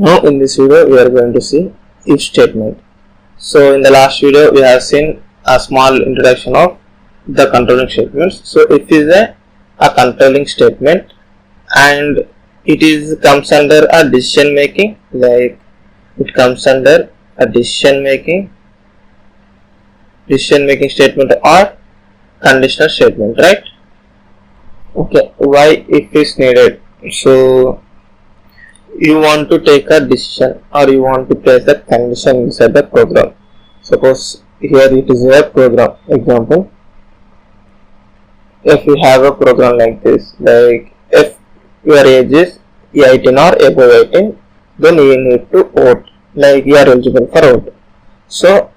Now in this video we are going to see if statement. So in the last video we have seen a small introduction of the controlling statements. So it is a controlling statement and it is comes under a decision making, like it comes under a decision making statement or conditional statement, right? Okay, why it is needed? So you want to take a decision or you want to place a condition inside the program. Suppose here it is a program example. If you have a program like this, like if your age is 18 or above 18, then you need to vote, like you are eligible for vote. So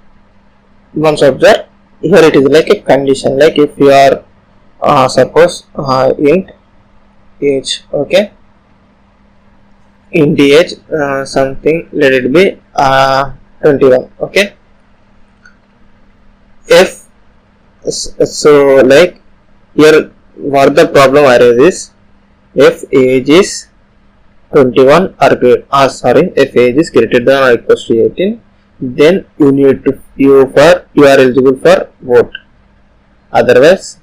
once observe, here it is like a condition, like if you are suppose int age, okay, int age something, let it be 21, okay. If so, like here what the problem arises, if age is 21 or greater, if age is greater than or equals to 18, then you need to you are eligible for vote, otherwise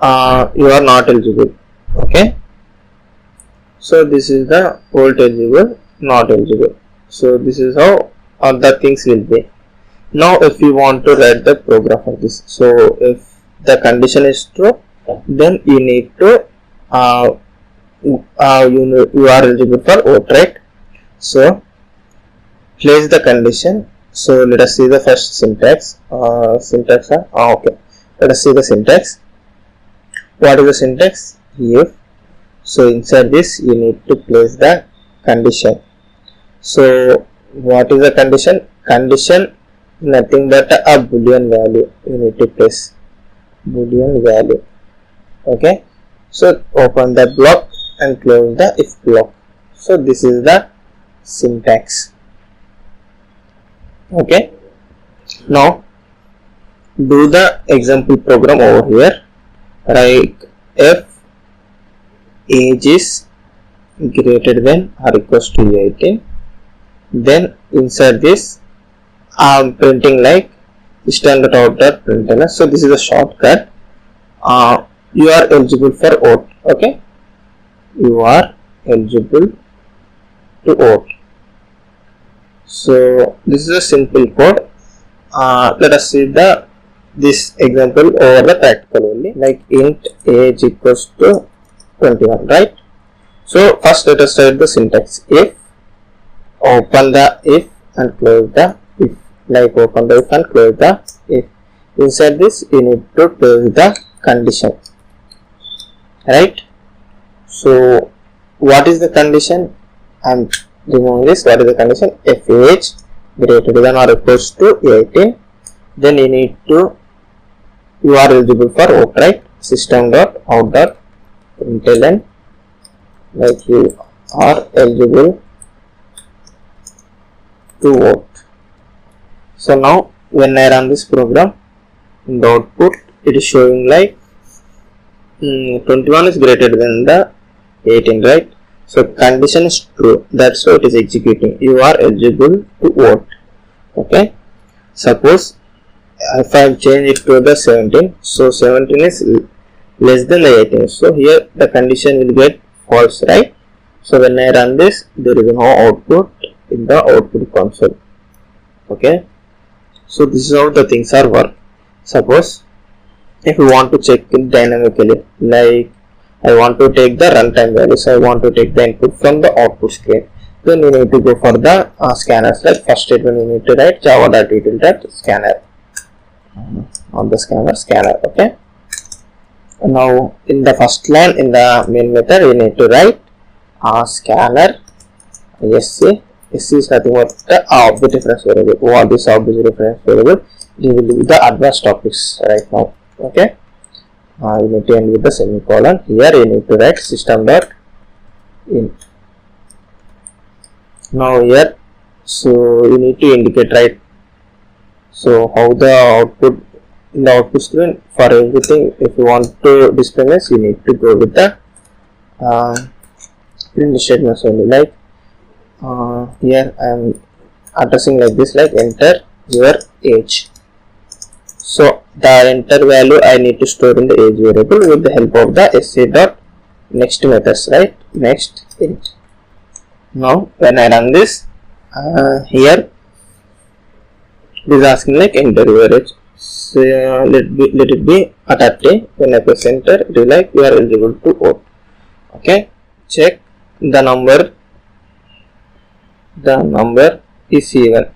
you are not eligible, okay. So this is the vote eligible, not eligible. So this is how the things will be. Now if you want to write the program for this, so if the condition is true, then you need to you are eligible for vote, right? So place the condition. So let us see the first syntax. Okay, let us see the syntax. What is the syntax? If. So inside this you need to place the condition. So what is the condition? Condition nothing but a boolean value. You need to place boolean value, okay. So open the block and close the if block. So this is the syntax, okay. Now do the example program over here, like if age is greater than or equals to 18, then inside this I am printing like standard outer println. So this is a shortcut. You are eligible for vote, okay. You are eligible to vote. So this is a simple code. Let us see this example over the practical only, like int age equals to 21, right? So first let us write the syntax. If, open the if and close the if, like open the if and close the if. Inside this you need to place the condition, right? So what is the condition? I'm removing this. What is the condition? If age greater than or equals to 18, then you need to you are eligible for vote, right? System dot out dot println, like you are eligible to vote. So now when I run this program, in the output it is showing like 21 is greater than the 18, right? So condition is true, that's why it is executing. You are eligible to vote, okay. Suppose if I change it to the 17, so 17 is less than the 18, so here the condition will get false, right? So when I run this, there is no output in the output console, okay. So this is how the things are work. Suppose if you want to check it dynamically, like I want to take the runtime value, so I want to take the input from the output screen, then you need to go for the scanners. Like first statement you need to write java.util.scanner on the scanner, okay. Now in the first line in the main method you need to write scanner sc. Sc is nothing but the object reference variable. What is object reference variable? It will be the advanced topics right now, okay. You need to end with the semicolon. Here you need to write system.in. Now here, so you need to indicate, right? So how the output in the output screen for everything, if you want to display this, you need to go with the print statements only, like here I am addressing like this, like enter your age. So the enter value I need to store in the age variable with the help of the sa.next methods, right? Next int. Now when I run this, here it is asking like enter your age. So let it be at 30. When I press enter, it is like you are eligible to vote. Okay, check the number. The number is even.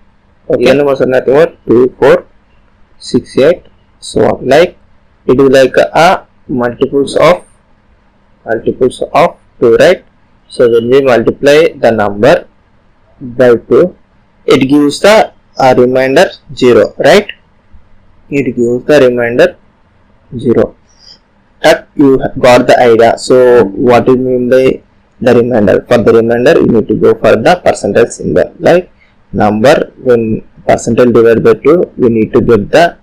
Okay, even numbers are nothing but 2, 4, 6, 8, so on. Like it is like a multiples of 2, right? So when we multiply the number by 2, it gives the remainder 0, right? It gives the remainder 0. That you got the idea. So what do you mean by the remainder? For the remainder, you need to go for the percentage symbol. Like number, when percentage divided by 2, we need to get the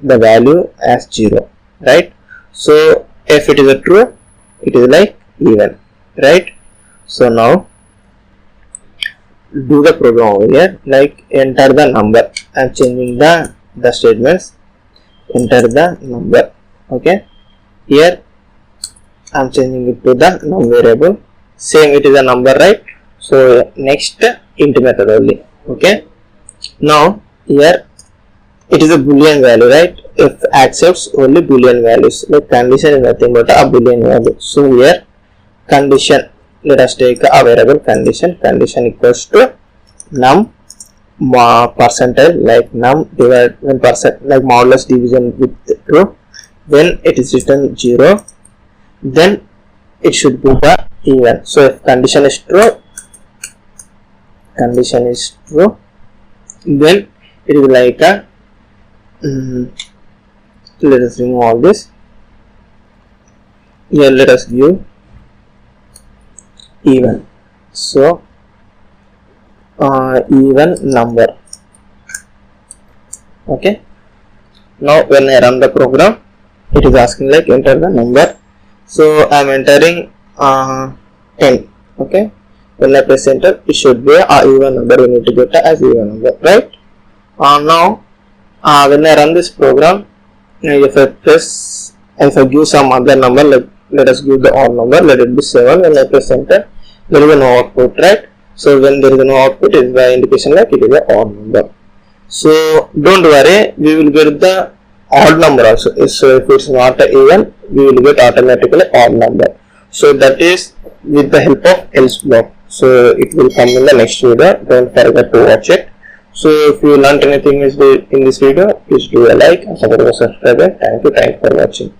value as 0, right? So if it is a true, it is like even, right? So now do the program over here, like enter the number. I am changing the statements. Enter the number. Okay, here I am changing it to the num variable. Same, it is a number, right? So next int method only. Okay, now here it is a boolean value, right? If accepts only boolean values, like condition is nothing but a boolean value. So here condition, let us take a variable condition. Condition equals to num percentage, like num divided when percent, like modulus division with true. When it is written 0, then it should be the even. So if condition is true, then it is like a let us remove all this. Here let us give even. So even number. Okay, now when I run the program, it is asking like enter the number. So I am entering 10. Okay, when I press enter, it should be a even number. We need to get as even number, right? Now when I run this program, if I give some other number, like let us give the odd number, let it be 7. When I press enter, there is no output, right? So when there is no output, it is by indication like it is an odd number. So don't worry, we will get the odd number also. So if it's not even, we will get automatically odd number. So that is with the help of else block. So it will come in the next video. Don't forget to watch it. So if you learned anything in this video, please do a like and subscribe. Thank you for watching.